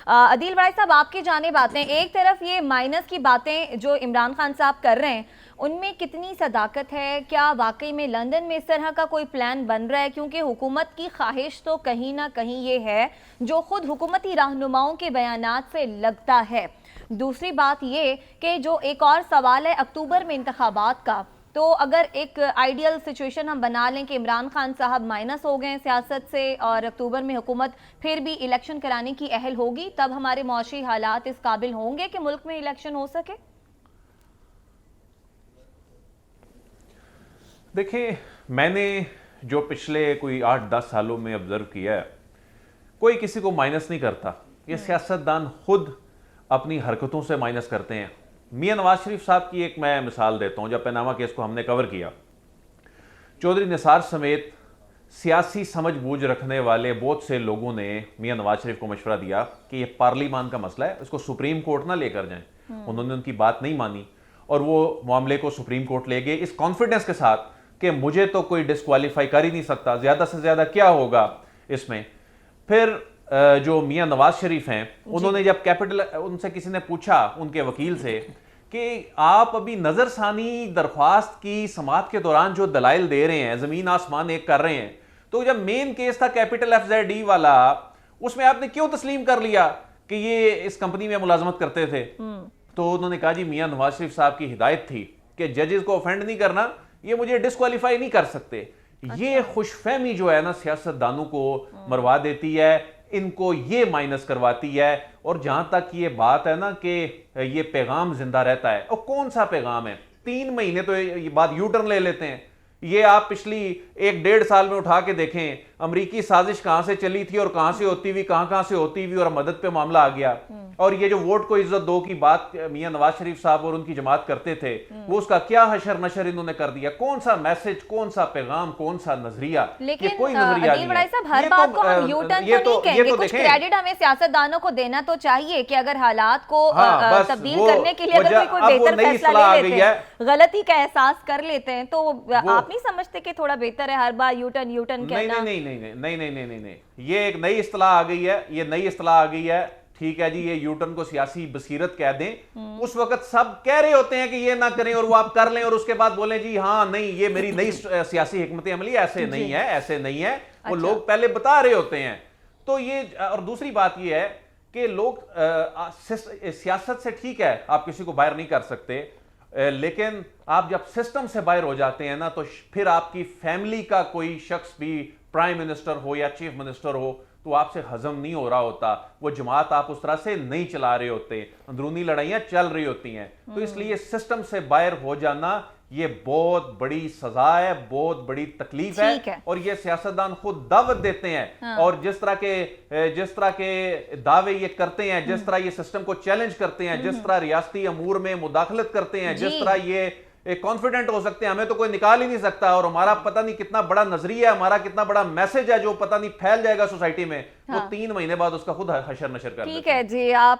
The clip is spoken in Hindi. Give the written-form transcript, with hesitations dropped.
अदील भाई साहब, आपकी जानिब आते हैं। एक तरफ ये माइनस की बातें जो इमरान खान साहब कर रहे हैं, उनमें कितनी सदाकत है? क्या वाकई में लंदन में इस तरह का कोई प्लान बन रहा है? क्योंकि हुकूमत की ख्वाहिश तो कहीं ना कहीं ये है, जो खुद हुकूमती रहनुमाओं के बयानात से लगता है। दूसरी बात ये कि जो एक और सवाल है अक्टूबर में इंतखाबात का, तो अगर एक आइडियल सिचुएशन हम बना लें कि इमरान खान साहब माइनस हो गए सियासत से और अक्टूबर में हुकूमत फिर भी इलेक्शन कराने की अहल होगी, तब हमारे मौशी हालात इस काबिल होंगे कि मुल्क में इलेक्शन हो सके? देखिए, मैंने जो पिछले कोई 8-10 सालों में ऑब्जर्व किया है, कोई किसी को माइनस नहीं करता। ये सियासतदान खुद अपनी हरकतों से माइनस करते हैं। मियां नवाज शरीफ साहब की एक मैं मिसाल देता हूं। जब पनामा केस को हमने कवर किया, चौधरी निसार समेत सियासी समझ बूझ रखने वाले बहुत से लोगों ने मियां नवाज शरीफ को मशवरा दिया कि यह पार्लिमान का मसला है, इसको सुप्रीम कोर्ट ना लेकर जाएं। उन्होंने उनकी बात नहीं मानी और वो मामले को सुप्रीम कोर्ट ले गए इस कॉन्फिडेंस के साथ कि मुझे तो कोई डिस्क्वालीफाई कर ही नहीं सकता, ज्यादा से ज्यादा क्या होगा इसमें। फिर जो मियां नवाज शरीफ हैं, उन्होंने जब कैपिटल, उनसे किसी ने पूछा उनके वकील से कि आप अभी नजरसानी दरख्वास्त की समाअत के दौरान जो दलाइल दे रहे हैं, जमीन आसमान एक कर रहे हैं, तो जब मेन केस था कैपिटल FZD वाला, उसमें आपने क्यों तस्लीम कर लिया कि ये इस कंपनी में मुलाजमत करते थे? तो उन्होंने कहा जी मियां नवाज शरीफ साहब की हिदायत थी कि जजेस को ऑफेंड नहीं करना, ये मुझे डिस्क्वालीफाई नहीं कर सकते। ये खुशफहमी जो है ना, सियासतदानों को मरवा देती है, इनको ये माइनस करवाती है। और जहां तक ये बात है ना कि ये पैगाम जिंदा रहता है, और कौन सा पैगाम है? 3 महीने तो ये बात यू टर्न ले लेते हैं। ये आप पिछली 1-1.5 साल में उठा के देखें, अमरीकी साजिश कहां से चली थी और कहां से होती हुई, कहां से होती हुई, और मदद पे मामला आ गया। और ये जो वोट को इज्जत दो की बात मियां नवाज शरीफ साहब और उनकी जमात करते थे, वो उसका क्या हशर नशर इन्होंने कर दिया। कौन सा मैसेज, कौन सा पैगाम, कौन सा नजरिया? लेकिन ये कोई नजरिया नहीं है। साहब, हर बात को हम यू टर्न तो नहीं कहेंगे। कुछ क्रेडिट हमें सियासतदानों को देना तो चाहिए कि अगर हालात को तब्दील करने के लिए अगर कोई बेहतर फैसला ले लेते हैं, गलती का एहसास कर लेते हैं, तो आप नहीं समझते कि थोड़ा बेहतर है हर बार यू टर्न कहना? नहीं, ये एक नई इस्तिलाह आ गई है, ये नई इस्तिलाह आ गई है। ठीक है जी, ये यूटर्न को सियासी बसीरत कह दें। उस वक्त सब कह रहे होते हैं कि ये ना करें और वो आप कर लें, और उसके बाद बोले जी हाँ नहीं, ये मेरी नई सियासी हिकमत अमली ऐसे नहीं है, ऐसे नहीं है। वो लोग पहले बता रहे होते हैं। तो ये, और दूसरी बात ये है कि लोग सियासत से, ठीक है आप किसी को बाहर नहीं कर सकते, लेकिन आप जब सिस्टम से बाहर हो जाते हैं ना, तो फिर आपकी फैमिली का कोई शख्स भी प्राइम मिनिस्टर हो या चीफ मिनिस्टर हो, तो आपसे हजम नहीं हो रहा होता। वो जमात आप उस तरह से नहीं चला रहे होते, अंदरूनी लड़ाइयां चल रही होती हैं। तो इसलिए सिस्टम से बाहर हो जाना ये बहुत बड़ी सजा है, बहुत बड़ी तकलीफ है। और ये सियासतदान खुद दावत देते हैं। और जिस तरह के दावे ये करते हैं, जिस तरह ये सिस्टम को चैलेंज करते हैं, जिस तरह रियासती अमूर में मुदाखलत करते हैं, जिस तरह ये कॉन्फिडेंट हो सकते हैं, हमें तो कोई निकाल ही नहीं सकता। और हमारा पता नहीं कितना बड़ा नजरिया है, हमारा कितना बड़ा मैसेज है जो पता नहीं फैल जाएगा सोसाइटी में। वो 3 महीने बाद उसका खुद हशर नशर कर देते हैं। ठीक है जी, आप